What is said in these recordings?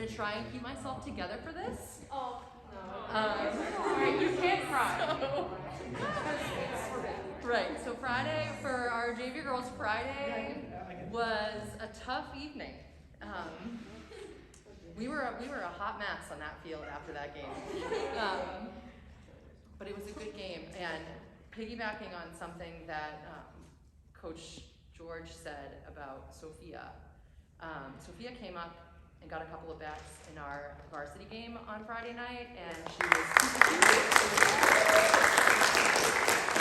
gonna try and keep myself together for this. Oh, no. You can't cry. Right, so Friday, for our JV girls, Friday was a tough evening. We were a hot mess on that field after that game. But it was a good game, and piggybacking on something that Coach George said about Sophia. Sophia came up and got a couple of bats in our varsity game on Friday night, and she was super cute.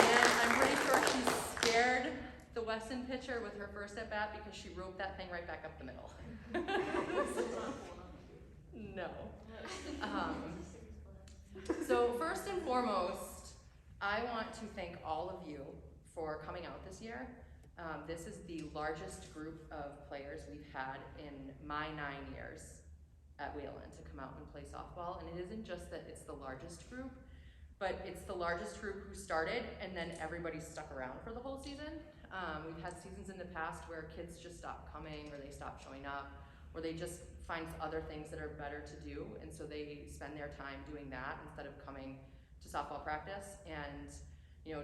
And I'm pretty sure she scared the Weston pitcher with her first at bat because she roped that thing right back up the middle. No. So first and foremost, I want to thank all of you for coming out this year. This is the largest group of players we've had in my 9 years at Wayland to come out and play softball. And it isn't just that it's the largest group, but it's the largest group who started and then everybody stuck around for the whole season. We've had seasons in the past where kids just stop coming, or they stop showing up, or they just find other things that are better to do, and so they spend their time doing that instead of coming to softball practice. And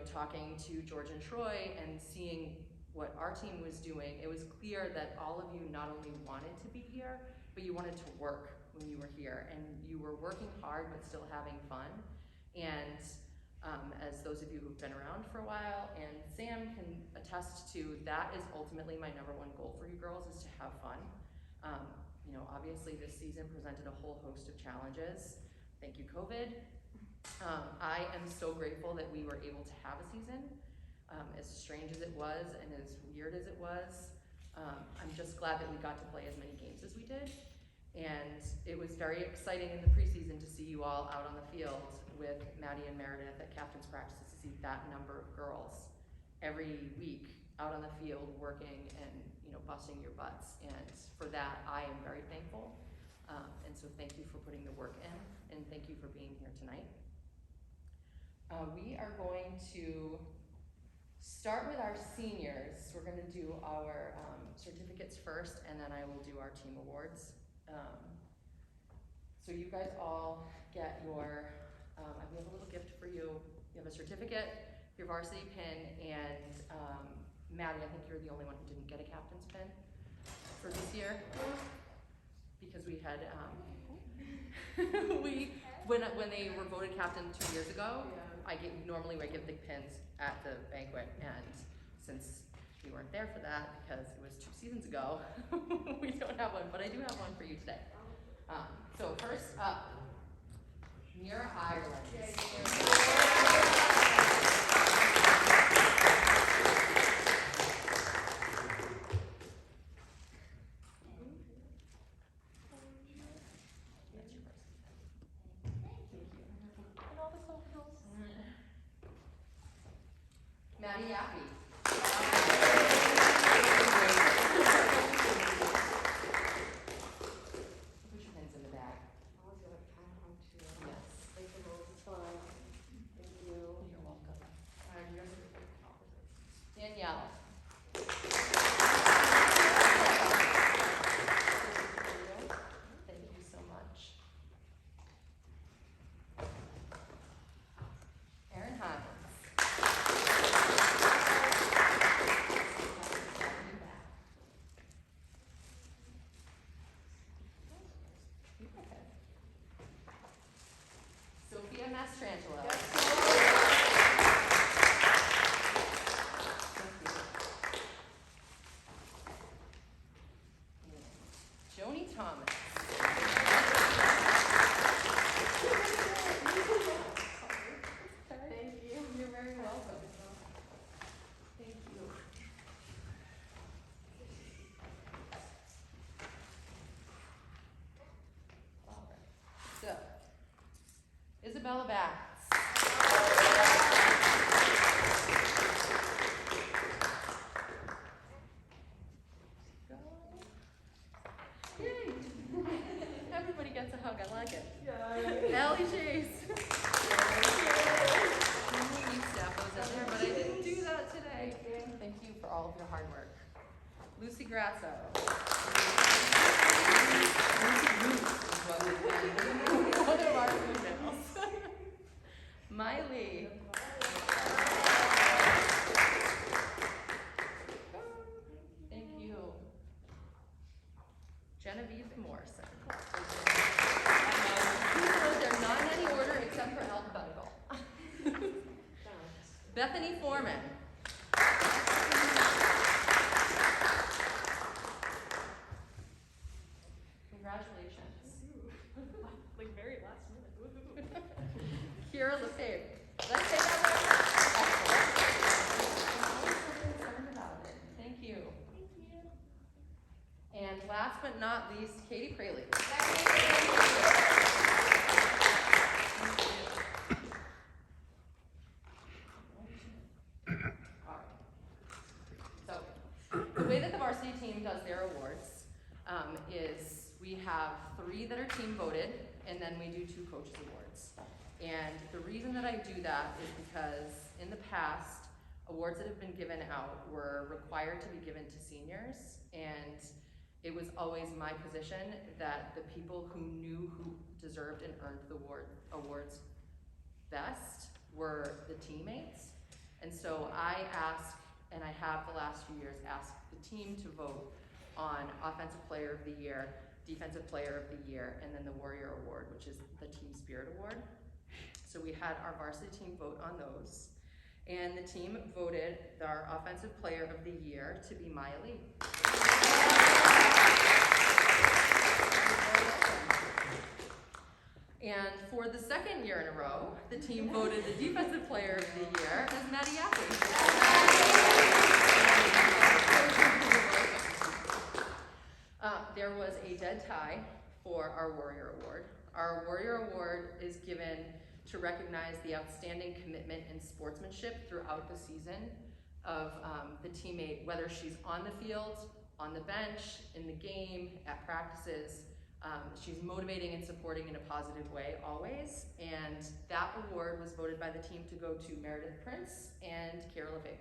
talking to George and Troy and seeing what our team was doing, it was clear that all of you not only wanted to be here, but you wanted to work when you were here, and you were working hard but still having fun. And as those of you who've been around for a while, and Sam can attest to, that is ultimately my #1 goal for you girls, is to have fun. Obviously this season presented a whole host of challenges. Thank you, COVID. I am so grateful that we were able to have a season. As strange as it was and as weird as it was, I'm just glad that we got to play as many games as we did. And it was very exciting in the preseason to see you all out on the field with Maddie and Meredith at captain's practices, to see that number of girls every week out on the field working and busting your butts. And for that, I am very thankful. And so thank you for putting the work in, and thank you for being here tonight. We are going to start with our seniors. We're going to do our certificates first, and then I will do our team awards. So you guys all get your, we have a little gift for you. You have a certificate, your varsity pin, and Maddie, I think you're the only one who didn't get a captain's pin for this year, because we had, when they were voted captain 2 years ago, normally I give the pins at the banquet, and since we weren't there for that because it was 2 seasons ago, we don't have one, but I do have one for you today. So first up, Mira Ireland. Maddie Yappy. Put your pins in the bag. Yes. You're welcome. Danielle. Thank you so much. Erin Hines. Sophia Mastrangelo. Joni Thomas. Thank you. You're very welcome. Thank you. All right. So, Isabella Batts. Yay! Everybody gets a hug. I like it. Allie Chase. Normally you staff those in there, but I didn't do that today. Thank you for all of your hard work. Lucy Grazzo. Lucy Root. Genevieve Morrison. They're not in any order except for alphabetical. Bethany Foreman. Congratulations. Like very last minute. Woohoo. Kira Lefebvre. Did I say that right? Excellent. I'm always so concerned about it. Thank you. Thank you. And last but not least, Katie Praley. So, the way that the varsity team does their awards is we have 3 that are team voted, and then we do 2 coaches awards. And the reason that I do that is because in the past, awards that have been given out were required to be given to seniors, and it was always my position that the people who knew who deserved and earned the awards best were the teammates. And so I ask, and I have the last few years asked the team to vote on Offensive Player of the Year, Defensive Player of the Year, and then the Warrior Award, which is the Team Spirit Award. So we had our varsity team vote on those. And the team voted our Offensive Player of the Year to be Maya Lee. And for the second year in a row, the team voted the Defensive Player of the Year as Maddie Yappi. There was a dead tie for our Warrior Award. Our Warrior Award is given to recognize the outstanding commitment and sportsmanship throughout the season of the teammate, whether she's on the field, on the bench, in the game, at practices. She's motivating and supporting in a positive way always, and that award was voted by the team to go to Meredith Prince and Kira Lefebvre.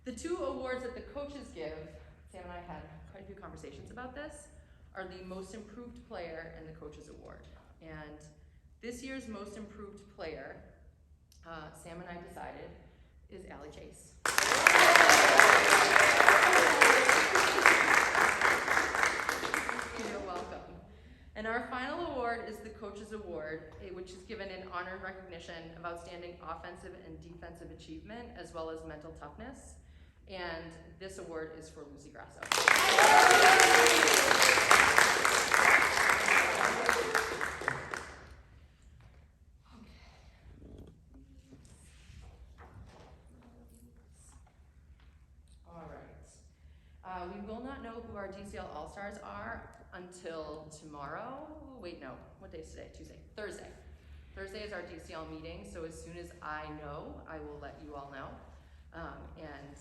The 2 awards that the coaches give, Sam and I had quite a few conversations about this, are the Most Improved Player and the Coaches Award. And this year's Most Improved Player, Sam and I decided, is Allie Chase. You're welcome. And our final award is the Coaches Award, which is given in honor and recognition of outstanding offensive and defensive achievement, as well as mental toughness. And this award is for Lucy Grasso. We will not know who our DCL All-Stars are until tomorrow. Wait, no. What day is today? Tuesday. Thursday. Thursday is our DCL meeting, so as soon as I know, I will let you all know. And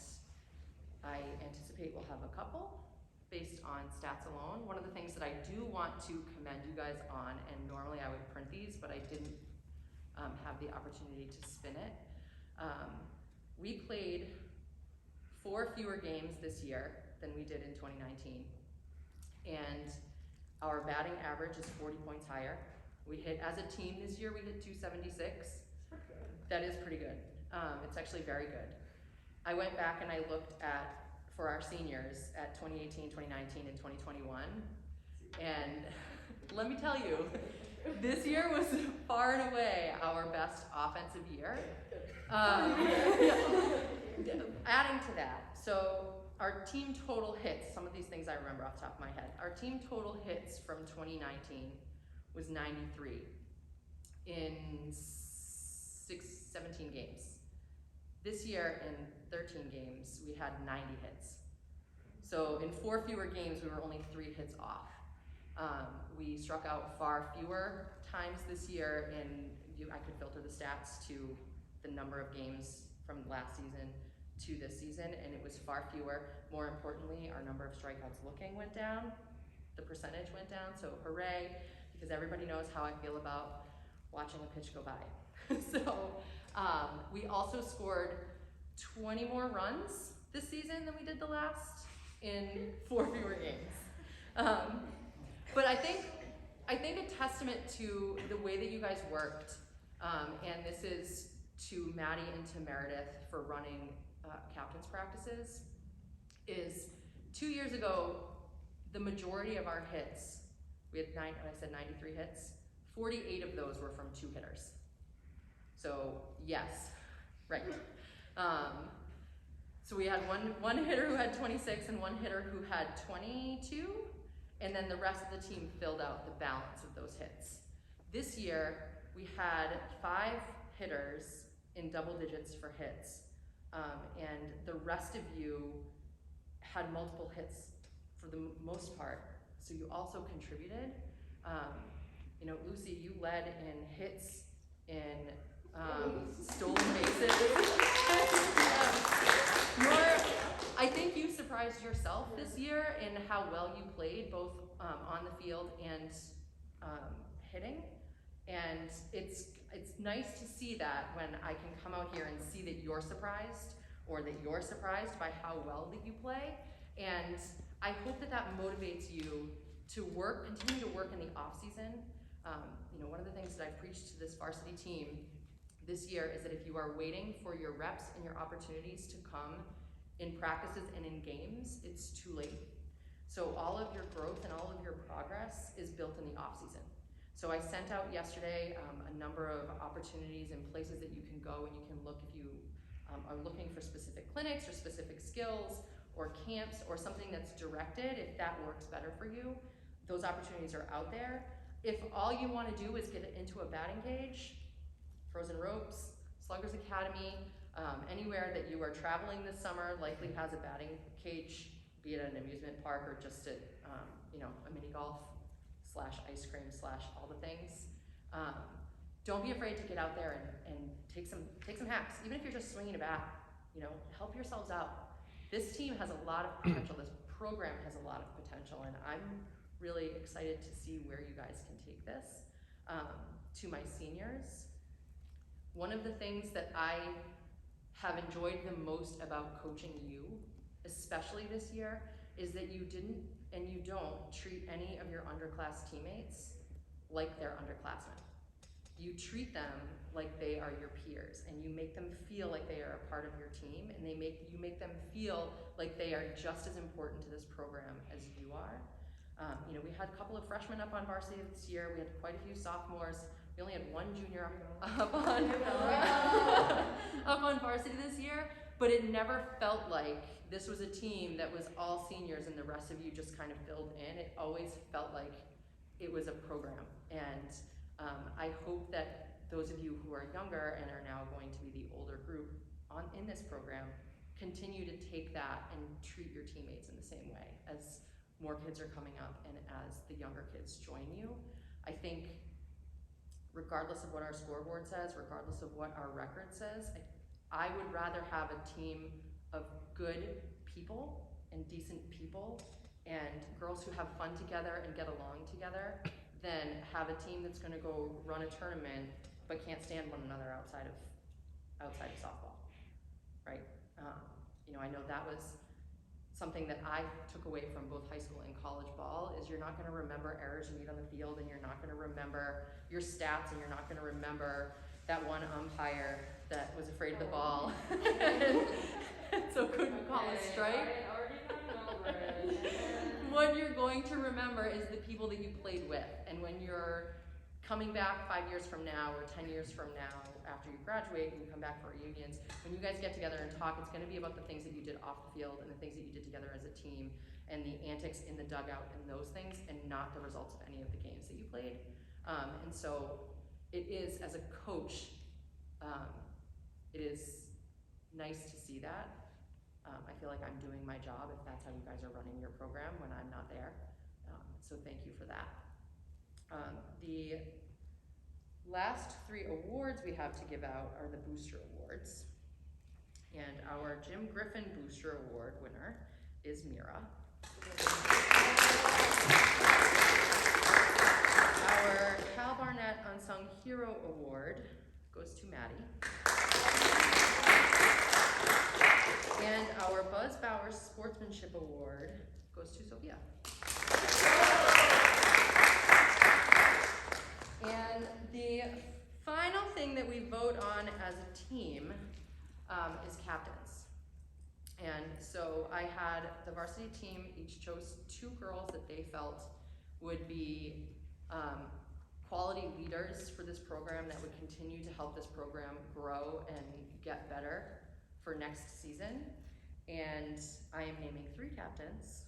I anticipate we'll have a couple based on stats alone. One of the things that I do want to commend you guys on, and normally I would print these, but I didn't have the opportunity to spin it. We played 4 fewer games this year than we did in 2019. And our batting average is 40 points higher. We hit, as a team this year, we hit 276. That is pretty good. It's actually very good. I went back and I looked at, for our seniors, at 2018, 2019, and 2021. And let me tell you, this year was far and away our best offensive year. Adding to that, so our team total hits, some of these things I remember off the top of my head. Our team total hits from 2019 was 93 in 17 games. This year in 13 games, we had 90 hits. So in 4 fewer games, we were only 3 hits off. We struck out far fewer times this year, and I could filter the stats to the number of games from last season to this season, and it was far fewer. More importantly, our number of strikeouts looking went down, the percentage went down, so hooray, because everybody knows how I feel about watching a pitch go by. So we also scored 20 more runs this season than we did the last in 4 fewer games. But I think a testament to the way that you guys worked, and this is to Maddie and to Meredith for running captain's practices is 2 years ago, the majority of our hits, we had 93 hits, 48 of those were from 2 hitters. So yes, right. So we had one hitter who had 26 and one hitter who had 22, and then the rest of the team filled out the balance of those hits. This year, we had 5 hitters in double digits for hits, and the rest of you had multiple hits for the most part, so you also contributed. You know, Lucy, you led in hits, in stolen bases. I think you surprised yourself this year in how well you played, both on the field and hitting. And it's nice to see that when I can come out here and see that you're surprised, or that you're surprised by how well that you play. And I hope that that motivates you to continue to work in the off season. You know, one of the things that I preached to this varsity team this year is that if you are waiting for your reps and your opportunities to come in practices and in games, it's too late. So all of your growth and all of your progress is built in the off season. So I sent out yesterday a number of opportunities and places that you can go and you can look if you are looking for specific clinics or specific skills or camps or something that's directed, if that works better for you. Those opportunities are out there. If all you want to do is get into a batting cage, Frozen Ropes, Sluggers Academy, anywhere that you are traveling this summer likely has a batting cage, be it at an amusement park or just at you know, a mini golf / ice cream / all the things. Don't be afraid to get out there and take some hacks. Even if you're just swinging a bat, you know, help yourselves out. This team has a lot of potential. This program has a lot of potential, and I'm really excited to see where you guys can take this. To my seniors, one of the things that I have enjoyed the most about coaching you, especially this year, is that you didn't and you don't treat any of your underclass teammates like they're underclassmen. You treat them like they are your peers, and you make them feel like they are a part of your team, and you make them feel like they are just as important to this program as you are. You know, we had a couple of freshmen up on varsity this year. We had quite a few sophomores. We only had one junior up on varsity this year, but it never felt like this was a team that was all seniors and the rest of you just kind of filled in. It always felt like it was a program, and I hope that those of you who are younger and are now going to be the older group in this program continue to take that and treat your teammates in the same way as more kids are coming up and as the younger kids join you. I think regardless of what our scoreboard says, regardless of what our record says, I would rather have a team of good people and decent people and girls who have fun together and get along together than have a team that's gonna go run a tournament but can't stand one another outside of softball, right? You know, I know that was something that I took away from both high school and college ball, is you're not gonna remember errors you made on the field, and you're not gonna remember your stats, and you're not gonna remember that one umpire that was afraid of the ball and so couldn't call a strike. What you're going to remember is the people that you played with, and when you're coming back 5 years from now or 10 years from now after you graduate and you come back for reunions, when you guys get together and talk, it's going to be about the things that you did off the field and the things that you did together as a team and the antics in the dugout and those things, and not the results of any of the games that you played. And so it is, as a coach, it is nice to see that. I feel like I'm doing my job if that's how you guys are running your program when I'm not there. So thank you for that. The last 3 awards we have to give out are the Booster Awards. And our Jim Griffin Booster Award winner is Mira. Our Cal Barnett Unsung Hero Award goes to Maddie. And our Buzz Bowers Sportsmanship Award goes to Sophia. And the final thing that we vote on as a team is captains. And so I had the varsity team each chose 2 girls that they felt would be quality leaders for this program that would continue to help this program grow and get better for next season. And I am naming 3 captains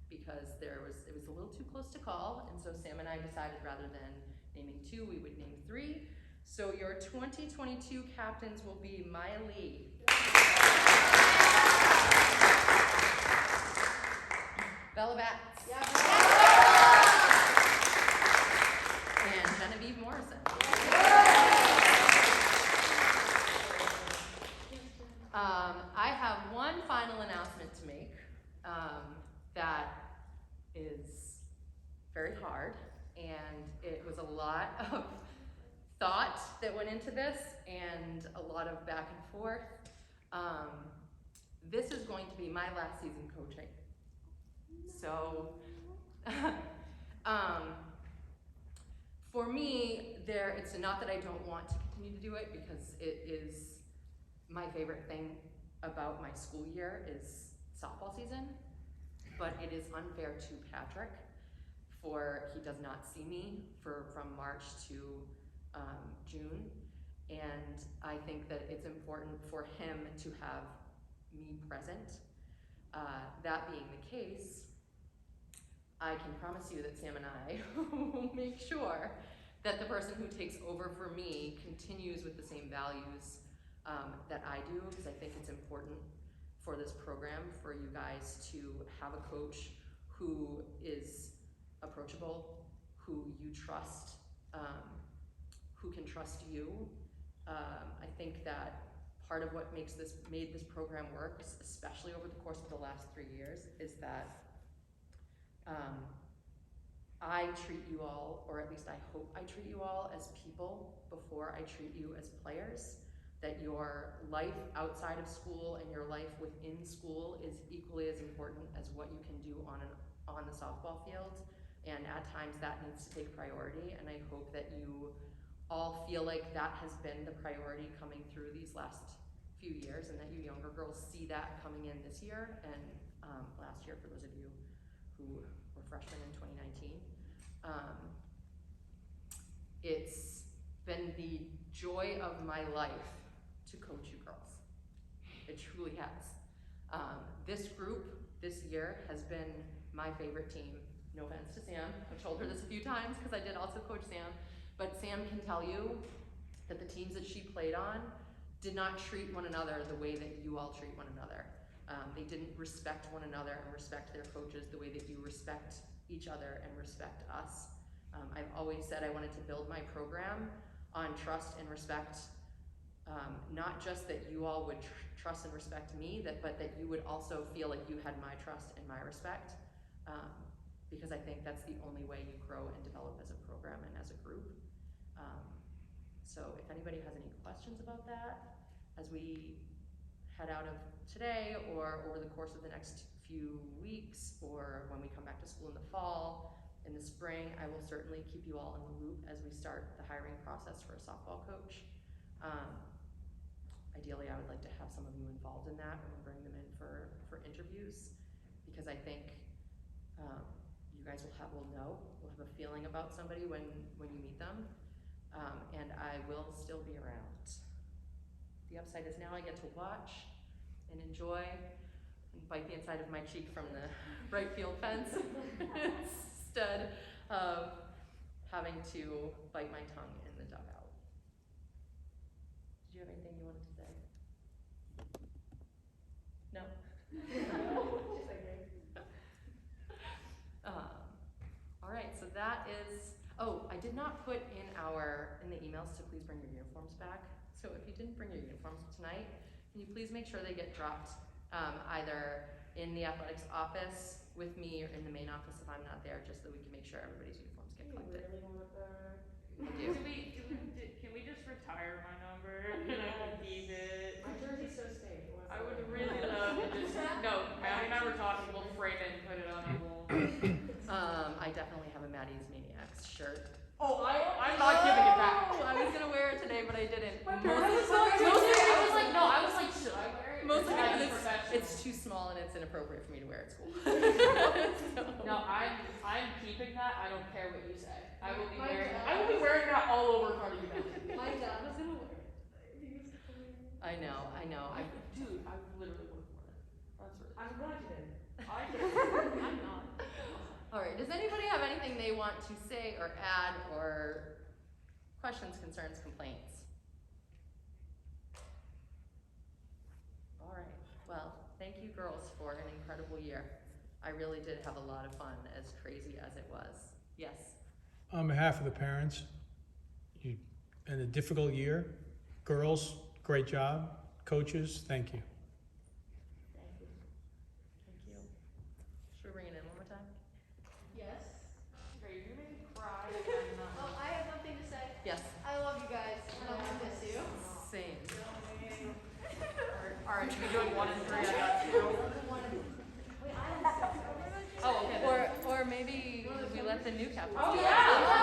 because it was a little too close to call, and so Sam and I decided rather than naming 2, we would name 3. So your 2022 captains will be Maya Lee, Bella Batts, and Genevieve Morrison. I have one final announcement to make that is very hard, and it was a lot of thought that went into this and a lot of back and forth. This is going to be my last season coaching. So, for me, it's not that I don't want to continue to do it, because it is my favorite thing about my school year is softball season, but it is unfair to Patrick for he does not see me from March to June, and I think that it's important for him to have me present. That being the case, I can promise you that Sam and I will make sure that the person who takes over for me continues with the same values that I do, because I think it's important for this program for you guys to have a coach who is approachable, who you trust, who can trust you. I think that part of what made this program work, especially over the course of the last 3 years, is that I treat you all, or at least I hope I treat you all, as people before I treat you as players. That your life outside of school and your life within school is equally as important as what you can do on the softball field. And at times that needs to take priority, and I hope that you all feel like that has been the priority coming through these last few years, and that you younger girls see that coming in this year and last year for those of you who were freshmen in 2019. It's been the joy of my life to coach you girls. It truly has. This group this year has been my favorite team. No offense to Sam, I've told her this a few times because I did also coach Sam, but Sam can tell you that the teams that she played on did not treat one another the way that you all treat one another. They didn't respect one another and respect their coaches the way that you respect each other and respect us. I've always said I wanted to build my program on trust and respect, not just that you all would trust and respect me, but that you would also feel like you had my trust and my respect, because I think that's the only way you grow and develop as a program and as a group. So if anybody has any questions about that, as we head out of today or over the course of the next few weeks, or when we come back to school in the fall, in the spring, I will certainly keep you all in the loop as we start the hiring process for a softball coach. Ideally, I would like to have some of you involved in that when we bring them in for interviews, because I think you guys will have a feeling about somebody when you meet them, and I will still be around. The upside is now I get to watch and enjoy and bite the inside of my cheek from the right field fence instead of having to bite my tongue in the dugout. Did you have anything you wanted to say? No? All right, so that is, I did not put in the emails to please bring your uniforms back. So if you didn't bring your uniforms tonight, can you please make sure they get dropped either in the athletics office with me or in the main office if I'm not there, just so we can make sure everybody's uniforms get collected. You really want that? I do. Can we just retire my number and I can keep it? My jersey's so safe. I would really love to just, no, I remember talking, we'll frame it and put it on the wall. I definitely have a Maddie's Maniacs shirt. Oh, I'm not giving it back. I was gonna wear it today, but I didn't. I was like, No, I was like, should I wear it? Mostly Should I because be professional? it's too that's inappropriate for me to wear at school. No, I'm keeping that. I don't care what you say. I will be My wearing. dad- I will be wearing that all over Carnegie Mellon. My dad was gonna wear it. He was coming. I know. Dude, I literally would have worn it. That's really. I'm glad you did. I did. I'm not. All right, does anybody have anything they want to say or add, or questions, concerns, complaints? All right, well, thank you girls for an incredible year. I really did have a lot of fun, as crazy as it was. Yes? On behalf of the parents, you, in a difficult year, girls, great job. Coaches, thank you. Thank you. Thank you. Should we bring it in one more time? Yes. Okay, you're gonna make me cry. I'm not. Oh, I have something to say. Yes. I love you guys, and I'm gonna miss you. Same. All right, should we do it 1 and 3? I got 2. Oh, okay. Or maybe we let the new captains. Oh do it. yeah.